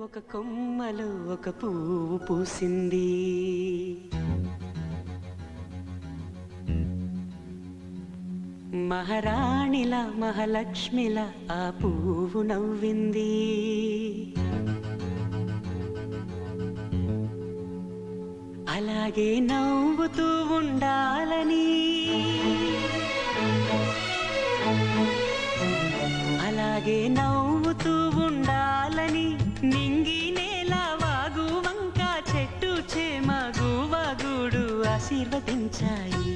ఒక కొమ్మలో ఒక పువ్వు పూసింది. మహారాణిలా మహాలక్ష్మిలా ఆ పువ్వు నవ్వింది. అలాగే నవ్వుతూ ఉండాలని, అలాగే నవ్వుతూ ఉండాలని నింగి నేల వాగు వంక చెట్టు చేమ గువగుడు ఆశీర్వదించాయి.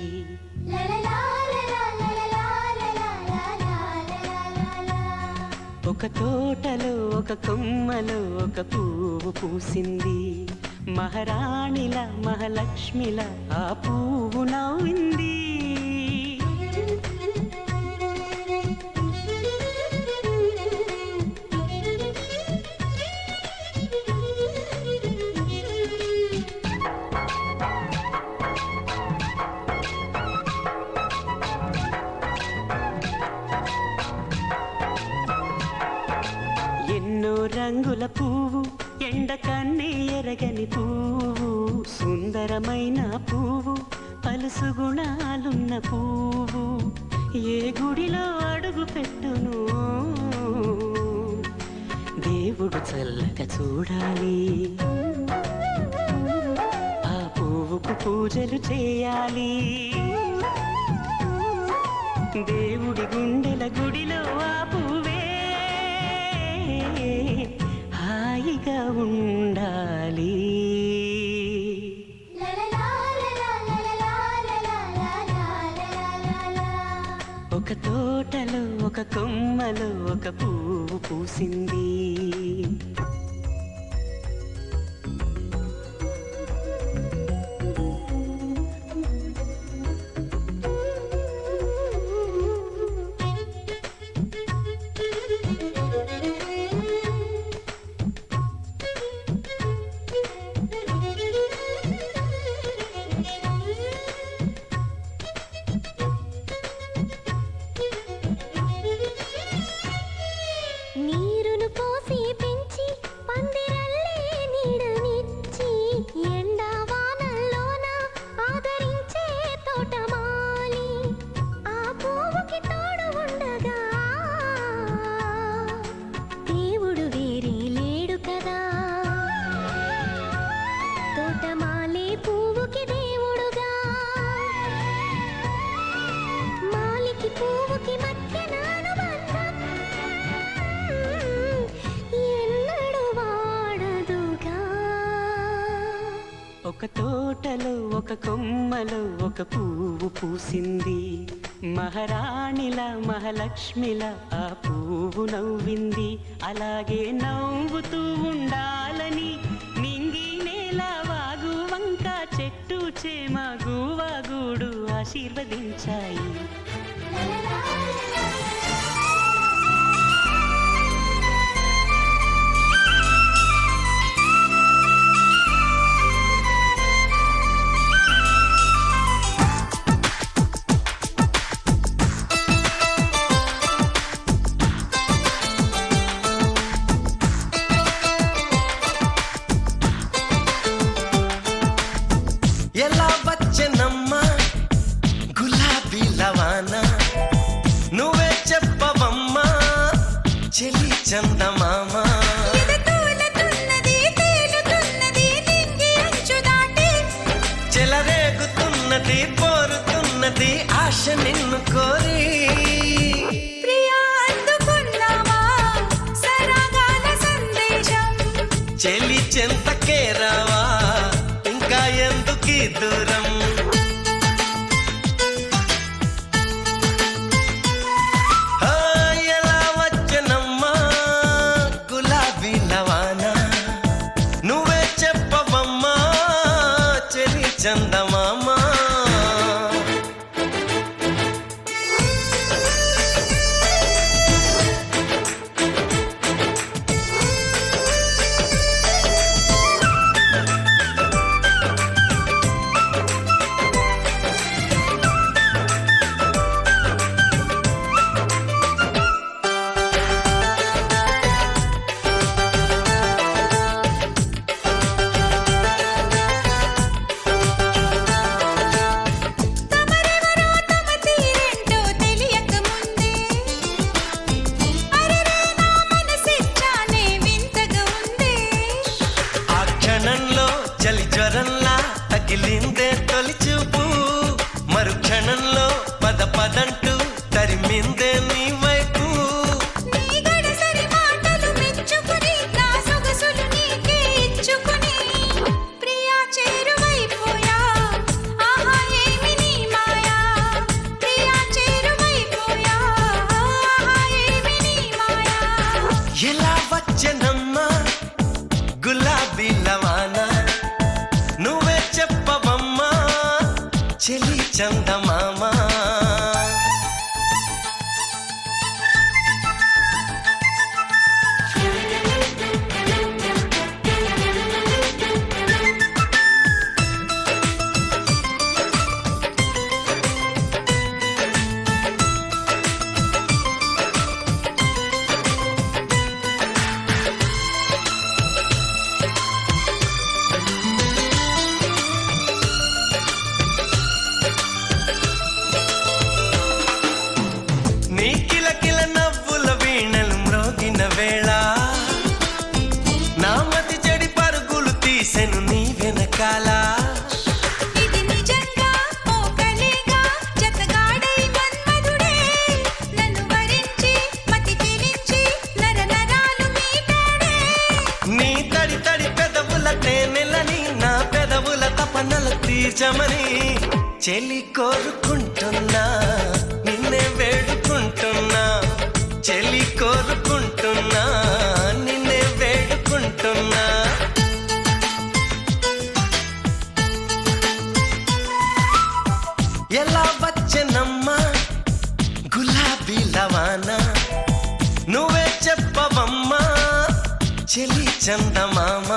ఒక తోటలో ఒక కొమ్మలో ఒక పువ్వు పూసింది. మహారాణిల మహాలక్ష్మిల ఆ పువ్వు నవ్వింది. ఎన్నో రంగుల పువ్వు, ఎండ కన్నే ఎరగని పువ్వు, సుందరమైన పువ్వు, పలుసు గుణాలున్న పువ్వు, ఏ గుడిలో అడుగు పెట్టును దేవుడు చల్లగా చూడాలి. ఆ పువ్వుకు పూజలు చేయాలి. దేవుడి గుండెల గుడిలో ఆ పువ్వే హాయిగా ఉండాలి. ఒక తోటలో ఒక కొమ్మలో ఒక పువ్వు పూసింది. నీరును పోసి పెంచి పందిరల్లే నీడనిచ్చి ఎండా వానల్లోన ఆదరించే తోటమాలి ఆ పువ్వుకి తోడు ఉండగా దేవుడు వేరే లేడు కదా. తోటమాలే పువ్వుకి దేవుడుగా, మాలికి పువ్వుకి మధ్య ఒక తోటలో ఒక కొమ్మలో ఒక పువ్వు పూసింది. మహారాణిల మహాలక్ష్మిల ఆ పువ్వు నవ్వింది. అలాగే నవ్వుతూ ఉండాలని నింగి నేల వాగు వంక చెట్టు చేమ గువగుడు ఆశీర్వదించాయి. ఎలా వచ్చనమ్మా గులాబీ లవానా, నువ్వే చెప్పవమ్మా చెలి చందమామ. చెలరేగుతున్నది పోరుతున్నది ఆశ నిన్ను కోరి. చెలి చెంతకే రావా ఇంకా ఎందుకీ దూరం. ఎలా వచ్చనమ్మా గులాబీ లవానా, నువ్వే చెప్పవమ్మా చెలి చందమామ. తేనెలని నా పెదవుల తపనలు తీర్చమని చెలి కోరుకుంటున్నా నిన్నే వేడుకుంటున్నా చెలి కోరుకుంటున్నా నిన్నే వేడుకుంటున్నా ఎలా వచ్చనమ్మా గులాబీ లవానా నువ్వే చెప్పవమ్మా చెలి చందమామ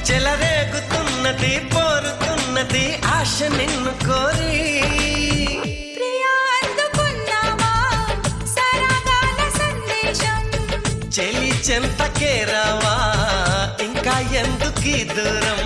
చెలరేగుతున్నది పోరుతున్నది ఆశ నిన్ను కోరి చెలి చెంతకే రావా ఇంకా ఎందుకీ దూరం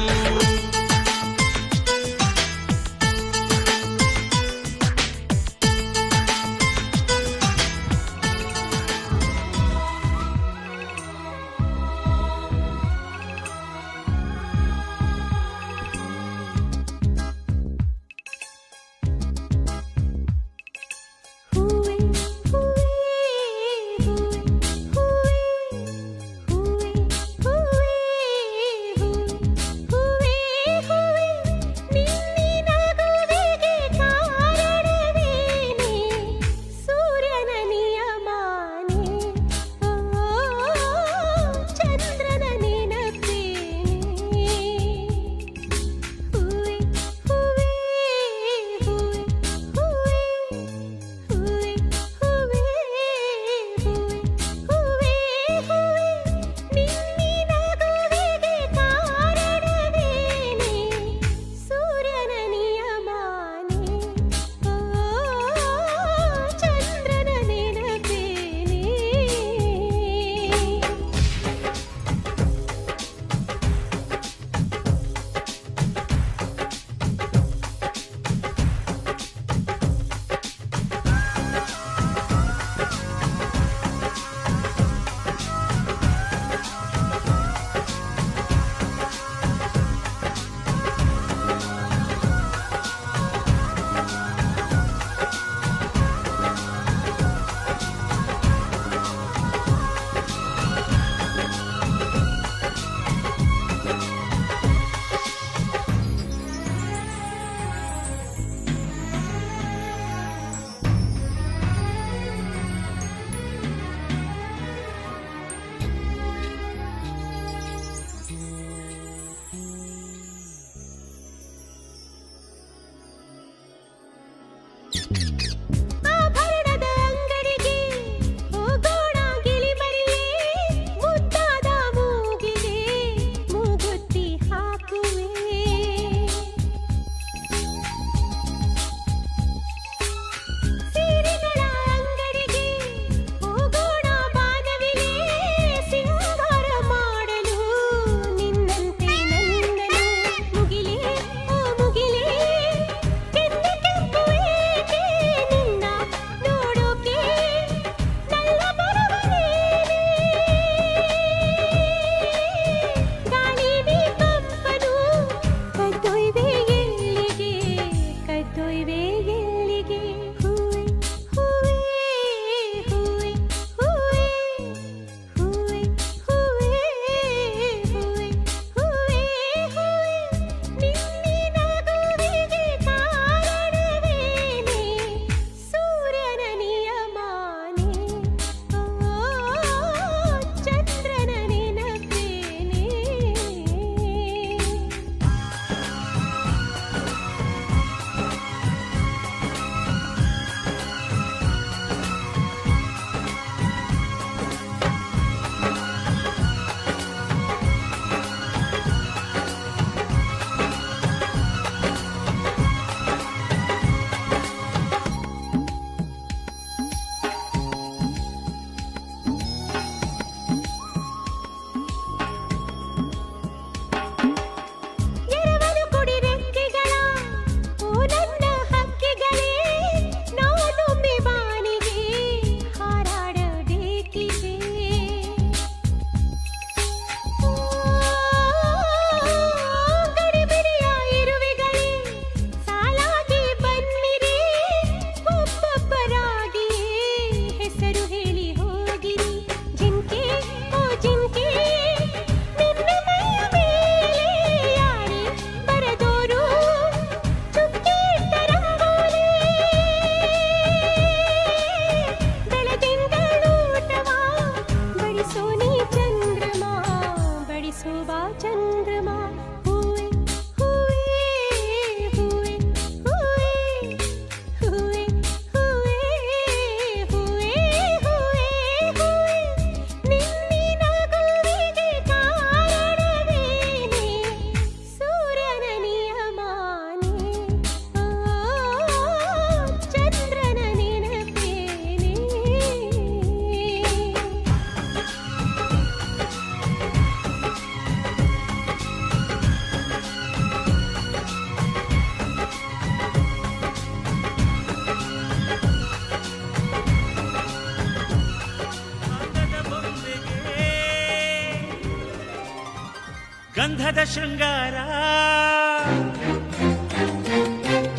ಗಂಧದ ಶೃಂಗಾರ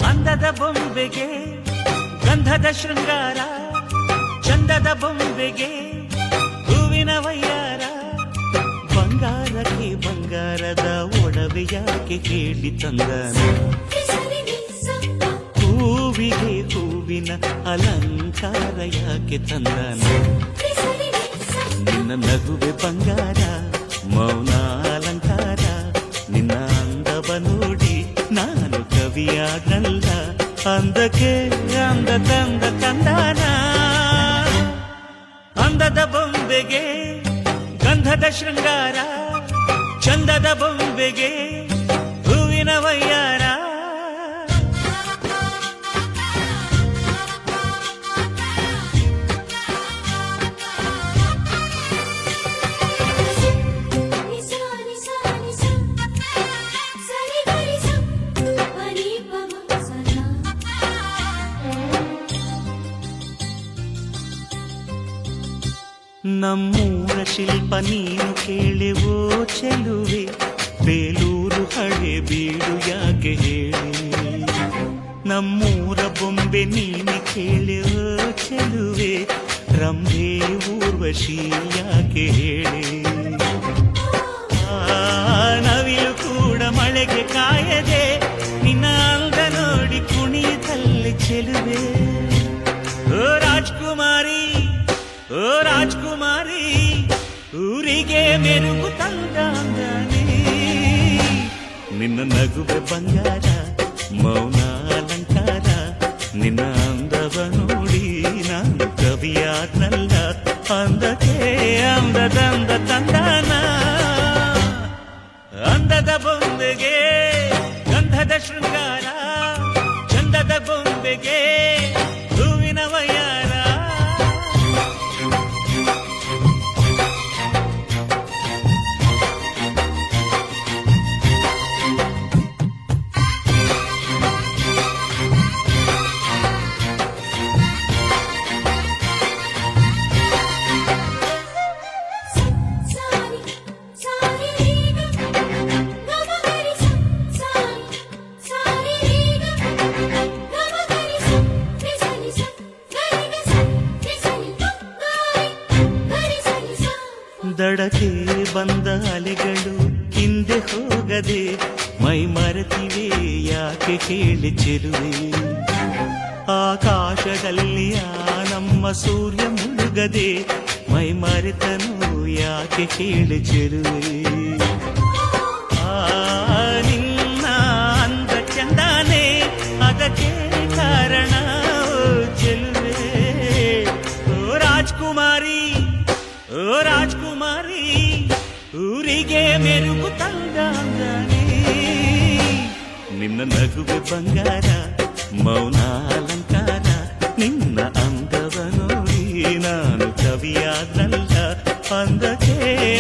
ಅಂದದ ಬೊಂಬೆಗೆ ಗಂಧದ ಶೃಂಗಾರ ಚಂದದ ಬೊಂಬೆಗೆ ಹೂವಿನ ವಯ್ಯಾರ ಬಂಗಾರಕ್ಕೆ ಬಂಗಾರದ ಒಡವೆ ಯಾಕೆ ಕೇಳಿ ತಂದನ ಹೂವಿಗೆ ಹೂವಿನ ಅಲಂಕಾರ ಯಾಕೆ ತಂದನ ನಿನ್ನ ನಗುವೆ ಬಂಗಾರ ಮೌನ ಅಲಂಕಾರ ನಿನ್ನ ಅಂದವ ನೋಡಿ ನಾನು ಕವಿಯಾಗಲ್ಲ ಅಂದಕ್ಕೆ ಅಂದ ತಂದ ತಂದಾನ ಅಂದದ ಬೊಂಬೆಗೆ ಗಂಧದ ಶೃಂಗಾರ ಚಂದದ ಬೊಂಬೆಗೆ ಹೂವಿನ ವಯ್ಯಾರ ನಮ್ಮೂರ ಶಿಲ್ಪ ನೀನು ಕೇಳೆವೋ ಚೆಲುವೆ ಬೇಲೂರು ಹಳೆ ಬೀಡು ಯಾಕೆ ಹೇಳಿ ನಮ್ಮೂರ ಬೊಂಬೆ ನೀನು ಕೇಳೆವೋ ಚೆಲುವೆ ರಂಭೆ ಊರ್ವಶಿ ಯಾಕೆ ಹೇಳಿ ನವಿಲು ಕೂಡ ಮಳೆಗೆ ಕಾಯದೆ ನಿನ್ನ ಅಂದ ನೋಡಿ ಕುಣಿತಲ್ಲಿ ಚೆಲುವೆ ಓ ರಾಜ್ಕುಮಾರಿ ಓ ರಾಜ್ಕುಮಾರಿ ಊರಿಗೆ ಮೆರುಗು ತಂದಾನೆ ನಿನ್ನ ನಗುವೆ ಬಂಗಾರ ಮೌನ ಅಲಂಕಾರ ನಿನ್ನ ಅಂದವ ನೋಡಿ ನಾನು ಕವಿಯಾದ್ನಲ್ಲ ಅಂದಕ್ಕೆ ಅಂದದಂದ ತಂದಾನ ಅಂದದ ಬೊಂಬೆಗೆ ಗಂಧದ ಶೃಂಗಾರ ಚಂದದ ಬೊಂಬೆಗೆ ಹೂವಿನ ವಯ್ಯಾರ ದಡಕ್ಕೆ ಬಂದ ಅಲೆಗಳು ಹಿಂದೆ ಹೋಗದೆ ಮೈ ಮರೆತಿವೆ ಯಾಕೆ ಕೇಳಿ ಚೆಲುವೆ ಆಕಾಶದಲ್ಲಿ ನಮ್ಮ ಸೂರ್ಯ ಮುಳುಗದೆ ಮೈ ಮರೆತನು ಯಾಕೆ ಕೇಳಿ ಚೆಲುವೆ ನಿನ್ನ ಅಂದ ಚಂದಾನೆ ಅದಕ್ಕೆ ಕಾರಣ ಚೆಲುವೆ ಓ ರಾಜ್ಕುಮಾರಿ ಓ ರಾಜ್ಕುಮಾರಿ ಊರಿಗೆ ಮೆರುಗು ತಂದಾನೆ ನಿನ್ನ ನಗುವೆ ಬಂಗಾರ ಮೌನ ಅಲಂಕಾರ ನಿನ್ನ ಅಂದವ ನೋಡಿ ನಾನು ಕವಿಯಾದಲ್ಲ ಅಂದಕ್ಕೆ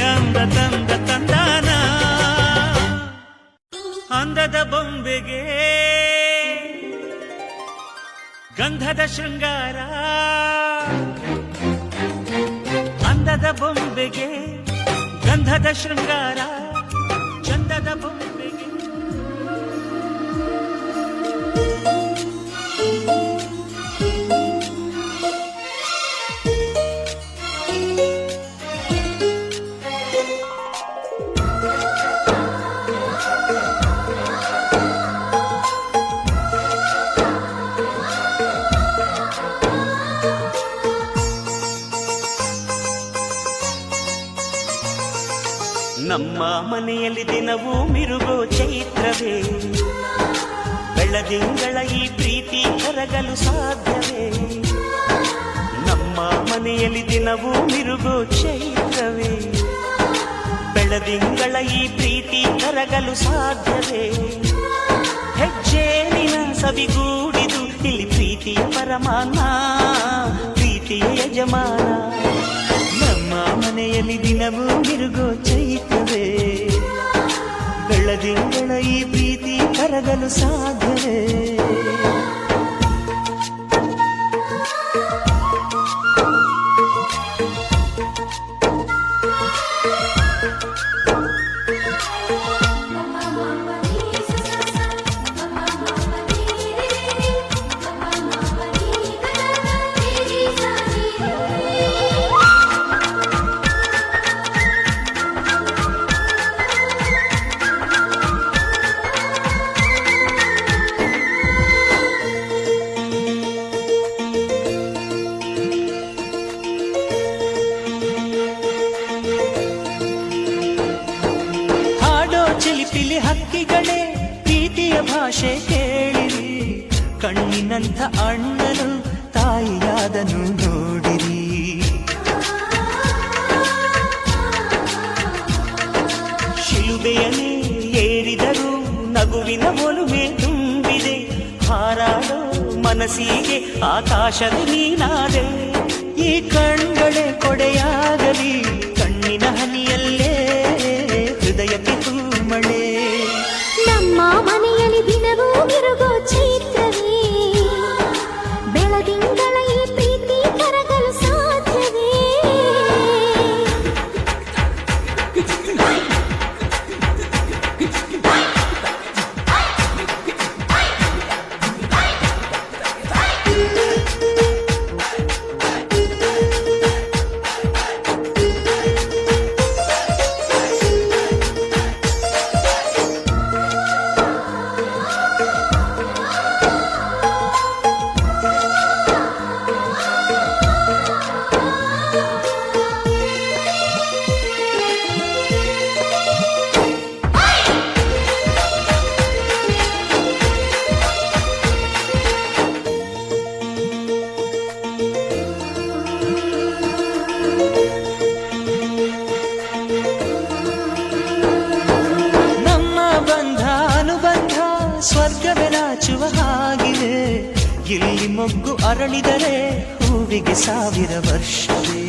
ಅಂದ ತಂದ ತಂದಾನ ಅಂದದ ಬೊಂಬೆಗೆ ಗಂಧದ ಶೃಂಗಾರ ಅಂದದ ಬೊಂಬೆಗೆ ಗಂಧದ ಶೃಂಗಾರ ಚಂದದ ಬೊಂಬೆಗೆ ನಮ್ಮ ಮನೆಯಲ್ಲಿ ದಿನವೂ ಮಿರುಗೋ ಚೈತ್ರವೇ ಬೆಳದಿಂಗಳ ಈ ಪ್ರೀತಿ ಕರಗಲು ಸಾಧ್ಯವೇ ನಮ್ಮ ಮನೆಯಲ್ಲಿ ದಿನವೂ ಮಿರುಗೋ ಚೈತ್ರವೇ ಬೆಳದಿಂಗಳ ಈ ಪ್ರೀತಿ ಕರಗಲು ಸಾಧ್ಯವೇ ಹೆಜ್ಜೇನಿನ ಸವಿಗೂಡಿದು ಇಲ್ಲಿ ಪ್ರೀತಿಯ ಪರಮಾನ ಪ್ರೀತಿಯ ಯಜಮಾನ ನಮ್ಮ ಮನೆಯಲ್ಲಿ ದಿನವೂ ಮಿರುಗೋ ಚೈತ್ರವೇ ಬೆಳದಿಂಗಳ ಈ ಪ್ರೀತಿ ಕರಗಲು ಸಾಧ್ಯವೇ ಕಿಲಿ ಹಕ್ಕಿಗಳೇ ಪ್ರೀತಿಯ ಭಾಷೆ ಕೇಳಿರಿ, ಕಣ್ಣಿನಂಥ ಅಣ್ಣನು ತಾಯಿಯಾದನು ನೋಡಿರಿ. ಶಿಲುಬೆಯನ್ನೇ ಏರಿದರು ನಗುವಿನ ಒಲುಮೆ ತುಂಬಿದೆ, ಹಾರಾಡೋ ಮನಸ್ಸಿಗೆ ಆಕಾಶದ ನೀನಾದೆ. ಈ ಕಣ್ಗಳೇ ಕೊಡೆಯಾಗಲಿ, ಕಣ್ಣಿನ ಹನಿಯಲ್ಲೇ ಹೃದಯಕ್ಕೆ ತೂಮಳೆ. ನಮ್ಮ ಮನೆಯಲ್ಲಿ ದಿನವೂ ಮಿರುಗೋ ಚೈತ್ರವೇ, ಬೆಳದಿಂಗಳ ಈ ಪ್ರೀತಿ ಕರಗಲು ಸಾಧ್ಯವೇ? ಸ್ವರ್ಗವೇ ನಾಚುವ ಹಾಗಿದೆ, ಇಲ್ಲಿ ಮೊಗ್ಗು ಅರಳಿದರೆ ಹೂವಿಗೆ 1000 ವರ್ಷವೇ.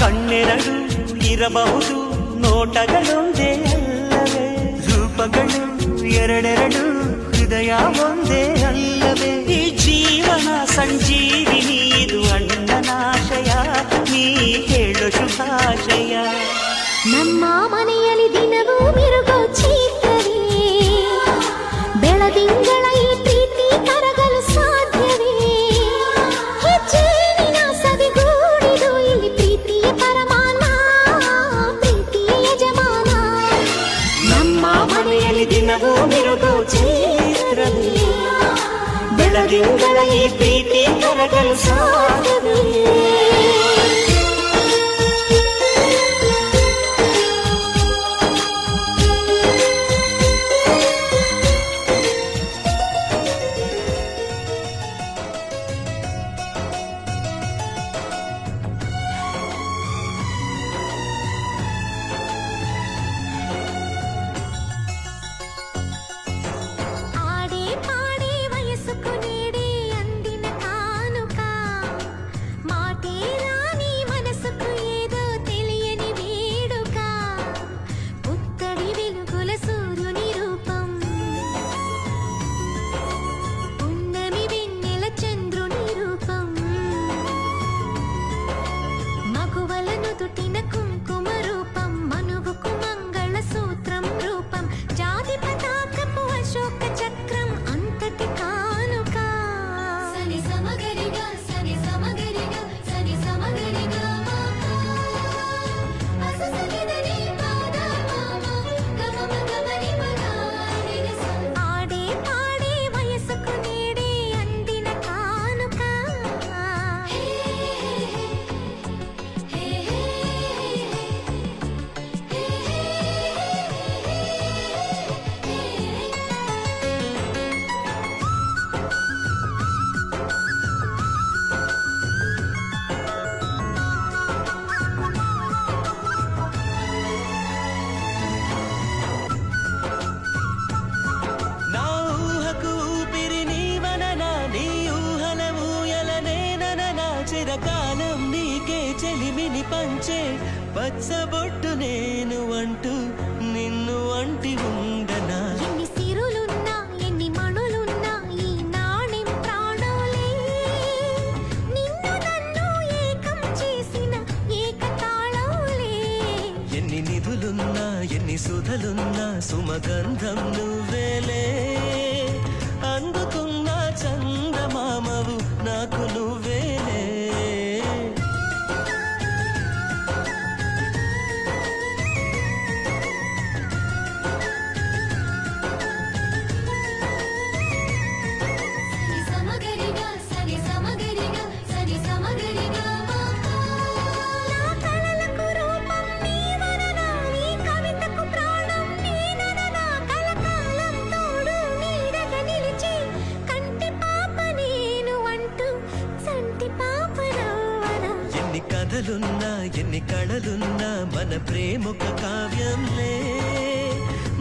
ಕಣ್ಣೆರಡು ಇರಬಹುದು, ನೋಟಗಳೊಂದೇ ಅಲ್ಲವೇ? ರೂಪಗಳು ಎರಡೆರಡು, ಹೃದಯ ಒಂದೇ ಅಲ್ಲವೇ? ಈ ಜೀವನ ಸಂಜೀವಿನಿ, ಇದು ಅಣ್ಣನಾಶಯ, ನೀ ಹೇಳು ಶುಭಾಶಯ. ನಮ್ಮ ಮನೆಯಲ್ಲಿ ದಿನವೂ ಮಿರುಗೋ ಚೈತ್ರವೇ, ಬೆಳದಿಂಗಳ ಈ ಪ್ರೀತಿ ಕರಗಲು ಸಾಧ್ಯವೇ? ಹೆಚ್ಚೇನಿನ ಸವಿಗೂಡಿದು ಇಲ್ಲಿ ಪ್ರೀತಿಯ ಪರಮಾನ, ಪ್ರೀತಿಯ ಯಜಮಾನ. ನಮ್ಮ ಮನೆಯಲ್ಲಿ ದಿನವೂ ಮಿರುಗೋ ಚೈತ್ರವೇ, ಬೆಳದಿಂಗಳ ಈ ಪ್ರೀತಿ ಕರಗಲು ಸಾಧ್ಯವೇ? చిరకాలం నీకే చెలిమిని పంచే పచ్చబొట్టు నేను అంటూ నిన్ను అంటి ఉండనా. ఎన్ని సిరులున్నా ఎన్ని మణులున్నా ఈ నాణెం ప్రాణోలే, నిన్ను నన్ను ఏకం చేసిన ఏకతాళంలే. ఎన్ని నిధులున్నా ఎన్ని సుధలున్నా సుమగంధం నువ్వేలే, అందుకున్న చందమామవు నాకు నువ్వేలే. నా కలలకు కథలున్నా ఎన్ని కళలున్నా మన ప్రేమొక కావ్యంలే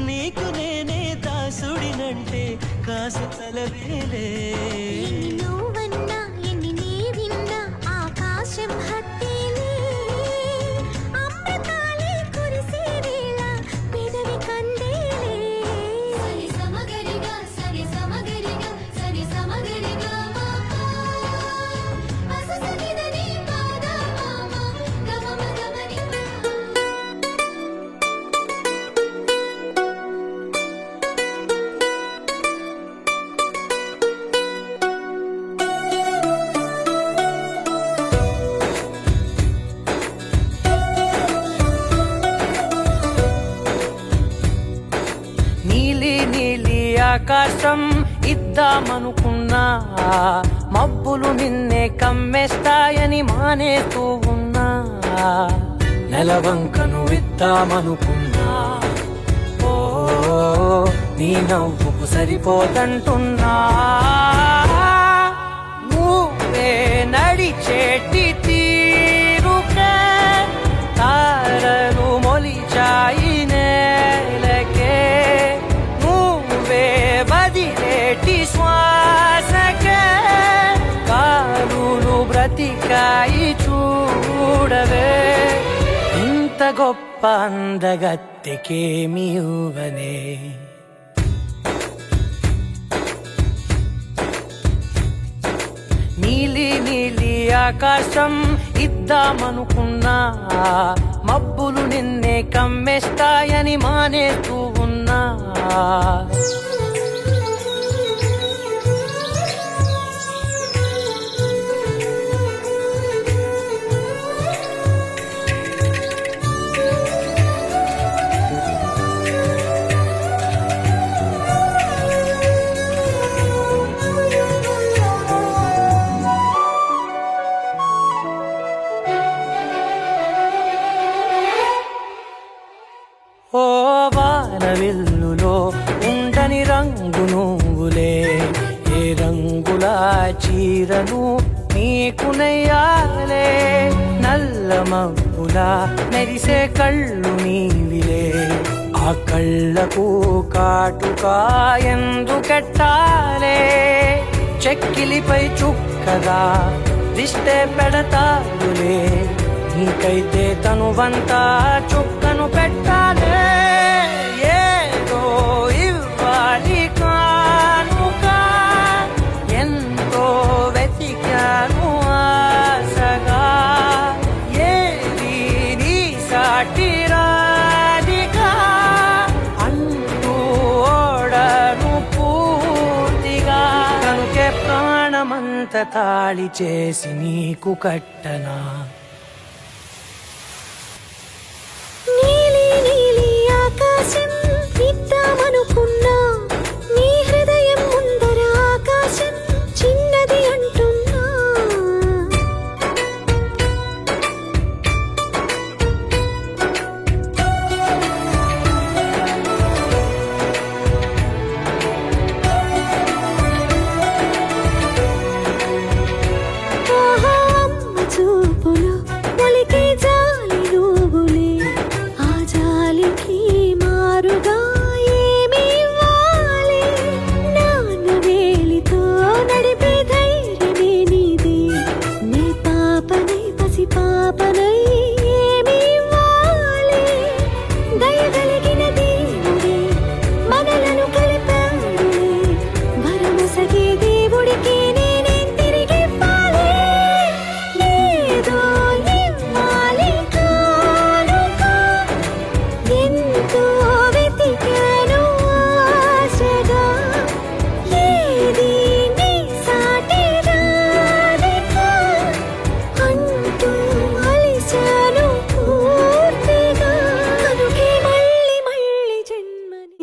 నీకు నేనే దాసుడినంటే కాసు తలవేలే ఎన్ని నువ్వన్నా ఎన్ని నీ విన్నా ఆకాశం హత్తేలే అమృతాలే కురిసే వేళ పెదవి కందేలే సరి సమగరిగా సరి సమగరిగా సరి సమగరిగా అససనిదని పాద మామ గమమ గమని నీలి నీలి ఆకాశం ఇద్దామనుకున్నా మబ్బులు నిన్నే కమ్మేస్తాయని మానేస్తూ ఉన్నా నెలవంకను ఇద్దామనుకున్నా ఓ నీ నవ్వుకు సరిపోదంటున్నా నువ్వే నడిచేటి తీరుకే తారలు మొలిచాయి నేలకే నువ్వే వదిలేటి శ్వాసకే కారులు బ్రతికాయి చూడవే ఇంత గొప్ప అందగత్తెకేమి ఇవ్వనే నీలి నీలి ఆకాశం ఇద్దామనుకున్నా మబ్బులు నిన్నే కమ్మేస్తాయని మానేస్తూ ఉన్నా ఓ వానవిల్లులో ఉండని రంగు నువ్వులే ఏ రంగుల చీరను నీకు నెయ్యాలే నల్ల మబ్బుల మెరిసే కళ్ళు నీవిలే ఆ కళ్ళకు కాటుకా ఎందుకెట్టాలే చెక్కిలిపై చుక్కగా దిష్టే పెడతాడులే నీకైతే తనువంతా చుక్కను పెట్టాలే ఏదో ఇవ్వాలి కానుక ఎంతో వెతికాను ఆశగా ఏది నీ సాటి రాధికా అంటూ ఓడను పూర్తిగా కనుకే ప్రాణమంత తాళి చేసి నీకు కట్టనా నీలి నీలి ఆకాశం